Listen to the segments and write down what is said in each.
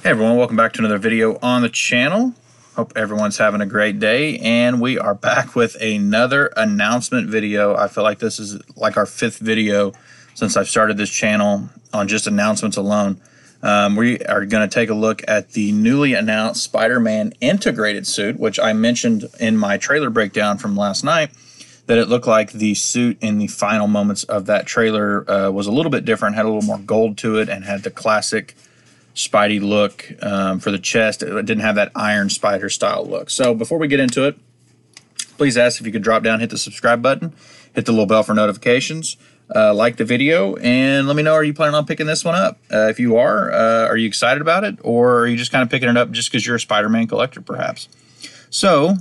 Hey everyone, welcome back to another video on the channel. Hope everyone's having a great day, and we are back with another announcement video. I feel like this is like our 5th video since I've started this channel on just announcements alone. We are going to take a look at the newly announced Spider-Man integrated suit, which I mentioned in my trailer breakdown from last night, that it looked like the suit in the final moments of that trailer was a little bit different, had a little more gold to it, and had the classic Spidey look for the chest. It didn't have that Iron Spider style look. So before we get into it, please ask if you could drop down, hit the subscribe button, hit the little bell for notifications, like the video, and let me know, are you planning on picking this one up? If you are you excited about it, or are you just kind of picking it up just because you're a Spider-Man collector perhaps? So,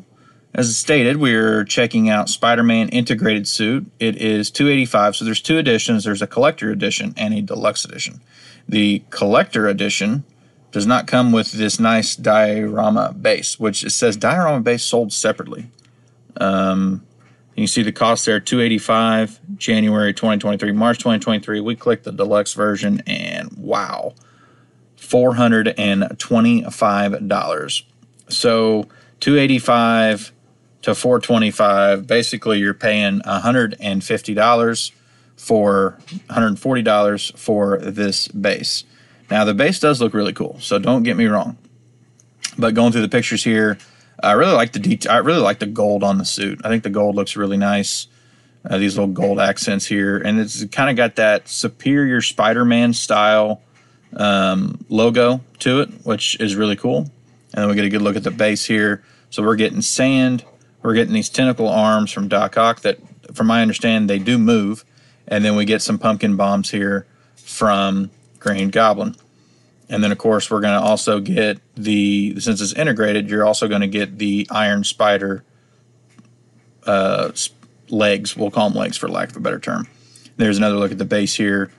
as stated, we're checking out Spider-Man integrated suit. It is $285, so there's 2 editions. There's a collector edition and a deluxe edition. The collector edition does not come with this nice diorama base, which it says diorama base sold separately. You can see the cost there, $285, January 2023, March 2023. We clicked the deluxe version, and wow, $425. So $285 to $425. Basically, you're paying $150 for $140 for this base. Now the base does look really cool, so don't get me wrong. But going through the pictures here, I really like the detail. I really like the gold on the suit. I think the gold looks really nice. These little gold accents here, and it's kind of got that Superior Spider-Man style logo to it, which is really cool. And then we get a good look at the base here. So we're getting sand. We're getting these tentacle arms from Doc Ock that, from my understanding, they do move. And then we get some pumpkin bombs here from Green Goblin. And then, of course, we're going to also get the, since it's integrated, you're also going to get the Iron Spider legs. We'll call them legs for lack of a better term. There's another look at the base here.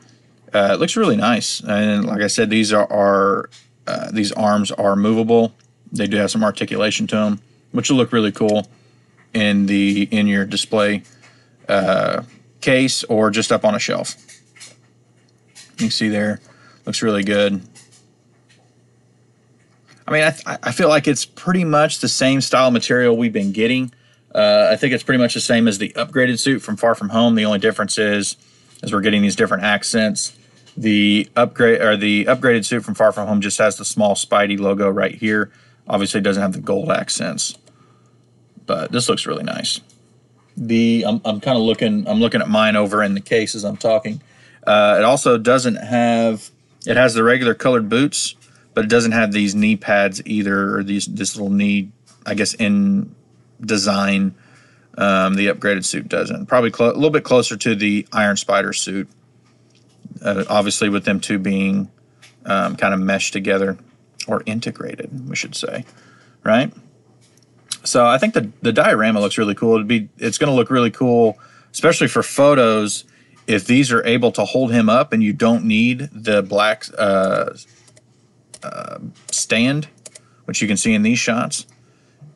It looks really nice. And like I said, these arms are movable. They do have some articulation to them, which will look really cool in your display case or just up on a shelf. You can see there, looks really good. I mean, I feel like it's pretty much the same style material we've been getting. I think it's pretty much the same as the upgraded suit from Far From Home. The only difference is we're getting these different accents. The upgraded suit from Far From Home just has the small Spidey logo right here. Obviously, it doesn't have the gold accents, but this looks really nice. I'm kind of looking at mine over in the case as I'm talking. It also doesn't have, it has the regular colored boots, but it doesn't have these knee pads either, or this little knee, I guess, in design. The upgraded suit doesn't. Probably a little bit closer to the Iron Spider suit. Obviously, with them two being kind of meshed together, or integrated, we should say, right? So I think the diorama looks really cool. It's going to look really cool, especially for photos, if these are able to hold him up and you don't need the black stand, which you can see in these shots.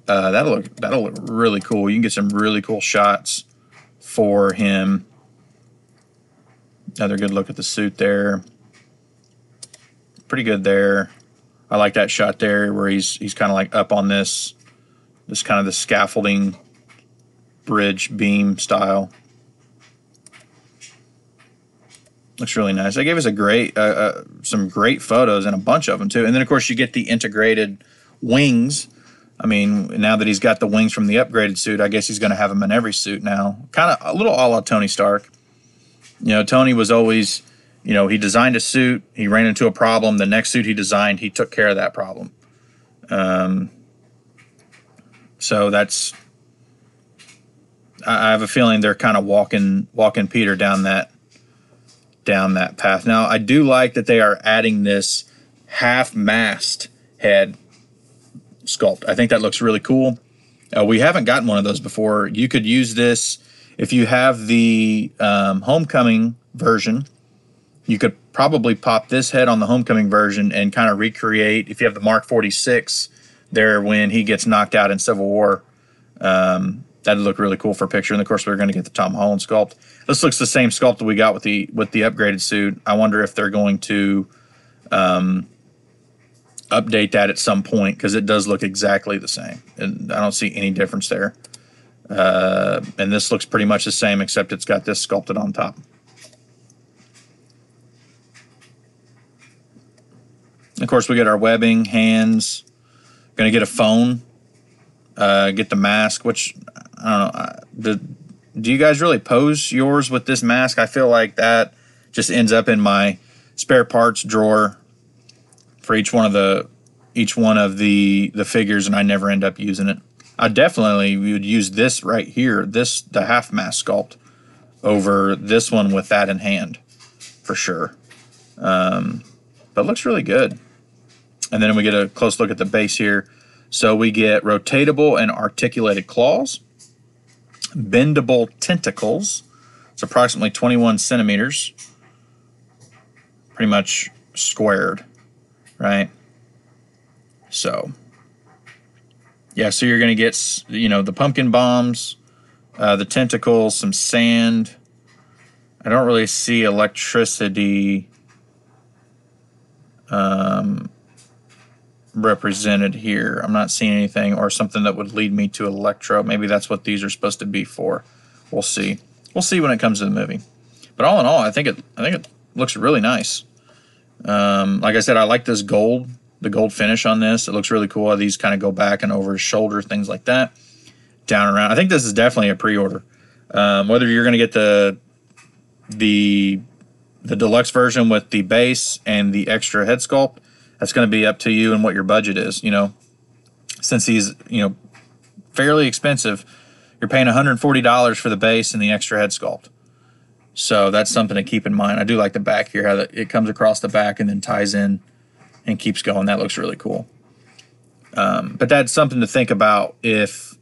That'll look really cool. You can get some really cool shots for him. Another good look at the suit there. Pretty good there. I like that shot there where he's kind of like up on this kind of the scaffolding bridge beam style. Looks really nice. They gave us some great photos, and a bunch of them too. And then of course you get the integrated wings. I mean, now that he's got the wings from the upgraded suit, I guess he's going to have them in every suit now. Kind of a little a la Tony Stark. You know, Tony was always, you know, he designed a suit, he ran into a problem. The next suit he designed, he took care of that problem. So that's, I have a feeling they're kind of walking Peter down that path. Now, I do like that they are adding this half mast head sculpt. I think that looks really cool. We haven't gotten one of those before. You could use this if you have the Homecoming version. You could probably pop this head on the Homecoming version and kind of recreate, if you have the Mark 46 there when he gets knocked out in Civil War. That'd look really cool for a picture. And of course, we're going to get the Tom Holland sculpt. This looks the same sculpt that we got with the upgraded suit. I wonder if they're going to update that at some point because it does look exactly the same. And I don't see any difference there. And this looks pretty much the same, except it's got this sculpted on top. Of course, we get our webbing, hands. Going to get a phone. Get the mask, which, I don't know. Do you guys really pose yours with this mask? I feel like that just ends up in my spare parts drawer for each one of the figures, and I never end up using it. I definitely would use this right here, the half mask sculpt, over this one with that in hand, for sure. But it looks really good. And then we get a close look at the base here. So we get rotatable and articulated claws, bendable tentacles. It's approximately 21 centimeters, pretty much squared, right? So, yeah, so you're going to get, the pumpkin bombs, the tentacles, some sand. I don't really see electricity represented here. I'm not seeing anything or something that would lead me to electro. Maybe that's what these are supposed to be for. We'll see. We'll see when it comes to the movie. But all in all, I think it looks really nice. Like I said, I like this gold, the gold finish on this. It looks really cool. These kind of go back and over his shoulder, things like that, down and around. I think this is definitely a pre-order. Whether you're going to get the deluxe version with the base and the extra head sculpt, that's going to be up to you and what your budget is. Since he's fairly expensive, you're paying $140 for the base and the extra head sculpt. So that's something to keep in mind. I do like the back here, how it comes across the back and then ties in and keeps going. That looks really cool. But that's something to think about if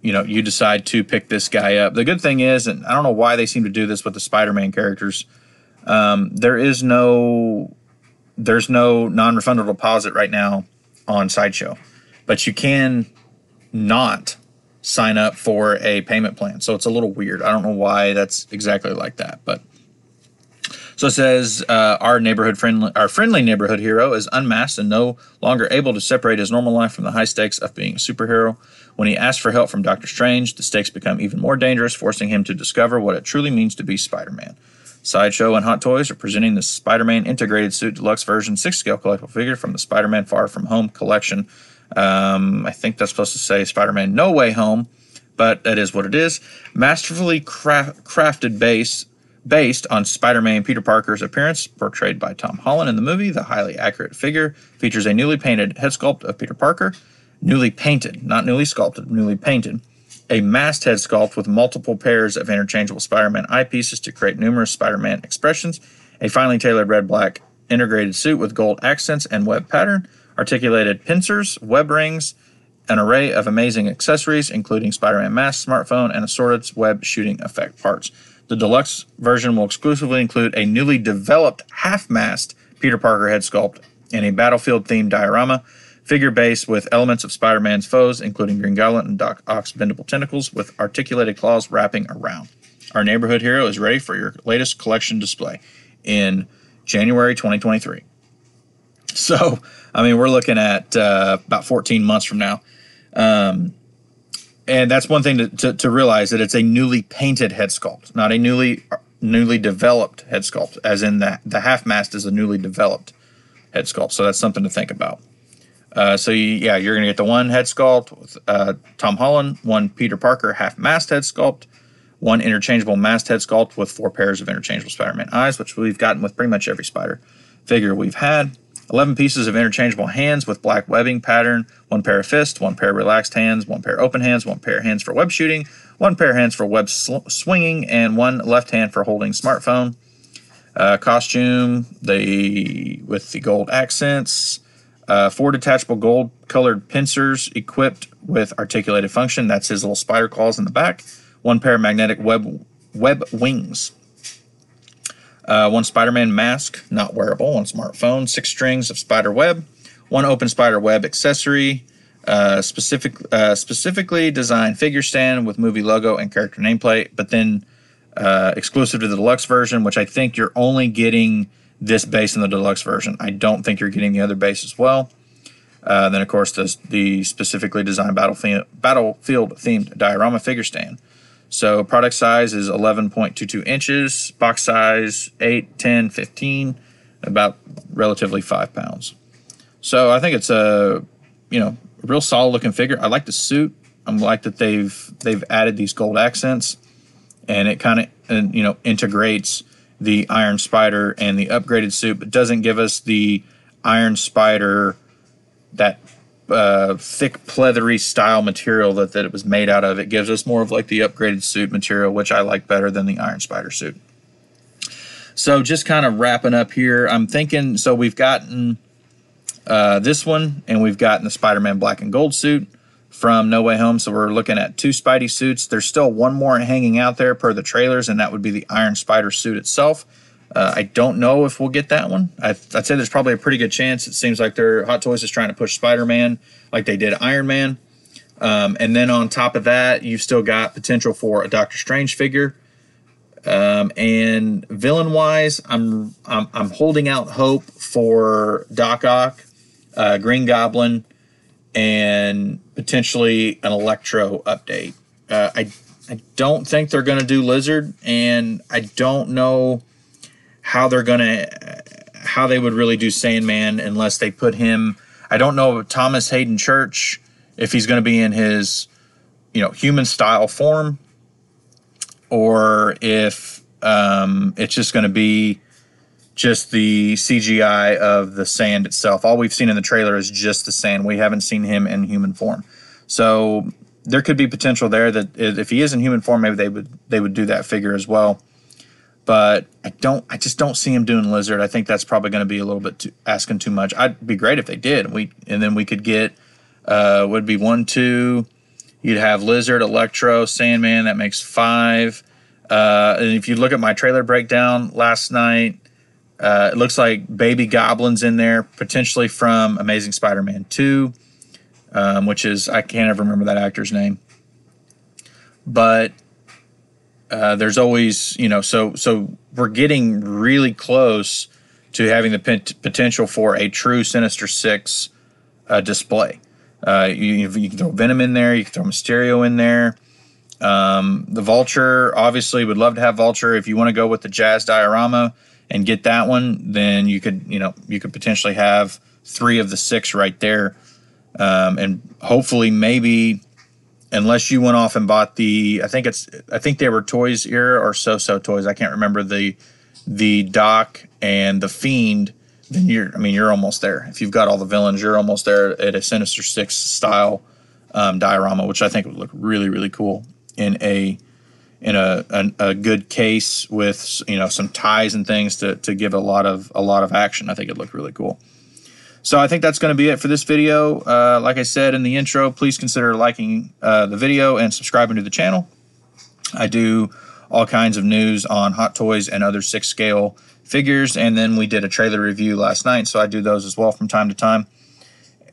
you decide to pick this guy up. The good thing is, and I don't know why they seem to do this with the Spider-Man characters, there's no non-refundable deposit right now on Sideshow, but you can not sign up for a payment plan. So it's a little weird. I don't know why that's exactly like that, but so it says our friendly neighborhood hero is unmasked and no longer able to separate his normal life from the high stakes of being a superhero. When he asks for help from Doctor Strange, the stakes become even more dangerous, forcing him to discover what it truly means to be Spider-Man. Sideshow and Hot Toys are presenting the Spider-Man Integrated Suit Deluxe Version 6-scale collectible figure from the Spider-Man Far From Home collection. I think that's supposed to say Spider-Man No Way Home, but that is what it is. Masterfully crafted based on Spider-Man Peter Parker's appearance, portrayed by Tom Holland in the movie. The highly accurate figure features a newly painted head sculpt of Peter Parker. Newly painted, not newly sculpted, newly painted. A Mast head sculpt with multiple pairs of interchangeable Spider-Man eyepieces to create numerous Spider-Man expressions. A finely tailored red-black integrated suit with gold accents and web pattern. Articulated pincers, web rings, an array of amazing accessories, including Spider-Man mask, smartphone, and assorted web shooting effect parts. The deluxe version will exclusively include a newly developed half-mast Peter Parker head sculpt and a battlefield-themed diorama figure base with elements of Spider-Man's foes, including Green Goblin and Doc Ock's bendable tentacles with articulated claws wrapping around. Our neighborhood hero is ready for your latest collection display in January 2023. So, we're looking at about 14 months from now. And that's one thing to realize, that it's a newly painted head sculpt, not a newly developed head sculpt, as in the half mast is a newly developed head sculpt. So that's something to think about. You're going to get the one head sculpt with Tom Holland, one Peter Parker half mast head sculpt, one interchangeable mast head sculpt with 4 pairs of interchangeable Spider-Man eyes, which we've gotten with pretty much every Spider figure we've had. 11 pieces of interchangeable hands with black webbing pattern, 1 pair of fists, 1 pair of relaxed hands, 1 pair of open hands, 1 pair of hands for web shooting, 1 pair of hands for web swinging, and 1 left hand for holding smartphone. Costume with the gold accents. 4 detachable gold-colored pincers equipped with articulated function. That's his little spider claws in the back. 1 pair of magnetic web wings. 1 Spider-Man mask, not wearable. 1 smartphone. 6 strings of spider web. 1 open spider web accessory. Specifically designed figure stand with movie logo and character nameplate. But then exclusive to the deluxe version, which I think you're only getting this base in the deluxe version. I don't think you're getting the other base as well. Then, of course, the specifically designed battlefield themed diorama figure stand. So product size is 11.22 inches, box size 8, 10, 15, about relatively 5 pounds. So I think it's a, you know, real solid looking figure. I like the suit. I like that they've added these gold accents, and it kind of, you know, integrates the Iron Spider and the upgraded suit, but doesn't give us the Iron Spider, that thick pleathery style material that it was made out of. It gives us more of like the upgraded suit material, which I like better than the Iron Spider suit. So just kind of wrapping up here, I'm thinking, so we've gotten this one, and we've gotten the Spider-Man black and gold suit from No Way Home. So we're looking at 2 Spidey suits. There's still one more hanging out there per the trailers, and that would be the Iron Spider suit itself. I don't know if we'll get that one. I'd say there's probably a pretty good chance. It seems like Hot Toys is trying to push Spider-Man like they did Iron Man. And then on top of that, you've still got potential for a Doctor Strange figure. And villain-wise, I'm holding out hope for Doc Ock, Green Goblin, and potentially an Electro update. I don't think they're going to do Lizard, and I don't know how they would really do Sandman unless they put him. I don't know Thomas Hayden Church, if he's going to be in his, you know, human style form, or if it's just going to be just the CGI of the sand itself. All we've seen in the trailer is just the sand. We haven't seen him in human form. So there could be potential there that if he is in human form, maybe they would do that figure as well. But I just don't see him doing Lizard. I think that's probably going to be a little bit asking too much. I'd be great if they did. And then we could get would be 1, 2. You'd have Lizard, Electro, Sandman. That makes 5. And if you look at my trailer breakdown last night, it looks like Baby Goblin's in there, potentially from Amazing Spider-Man 2, which is, I can't ever remember that actor's name. But there's always, you know, so we're getting really close to having the potential for a true Sinister Six display. You can throw Venom in there, you can throw Mysterio in there. The Vulture, obviously, would love to have Vulture. If you want to go with the Jazz diorama and get that one, then you could potentially have 3 of the 6 right there. And hopefully, maybe, unless you went off and bought I think they were Toys era or So Toys. I can't remember the Doc and the Fiend. Then you're almost there. If you've got all the villains, you're almost there at a Sinister Six style diorama, which I think would look really, really cool in a good case with, you know, some ties and things to give a lot of action. I think it'd look really cool. So I think that's going to be it for this video. Like I said in the intro, please consider liking the video and subscribing to the channel. I do all kinds of news on Hot Toys and other 6-scale figures, and then we did a trailer review last night, so I do those as well from time to time.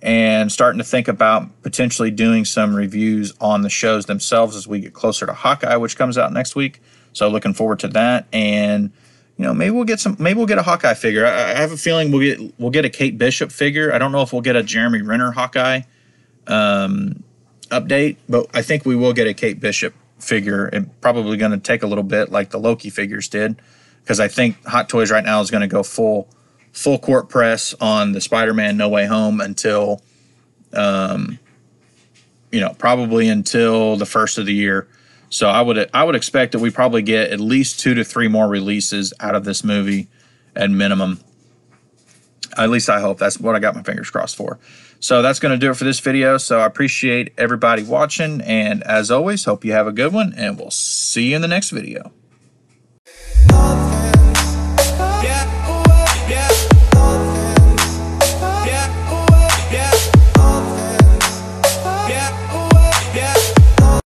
And starting to think about potentially doing some reviews on the shows themselves as we get closer to Hawkeye, which comes out next week. So looking forward to that. And you know, maybe we'll get a Hawkeye figure. I have a feeling we'll get a Kate Bishop figure. I don't know if we'll get a Jeremy Renner Hawkeye update, but I think we will get a Kate Bishop figure. It's probably going to take a little bit, like the Loki figures did, because I think Hot Toys right now is going to go full court press on the Spider-Man No Way Home until, probably until the first of the year. So I would expect that we probably get at least 2 to 3 more releases out of this movie at minimum. At least I hope. That's what I got my fingers crossed for. So that's going to do it for this video. So I appreciate everybody watching. And as always, hope you have a good one. And we'll see you in the next video.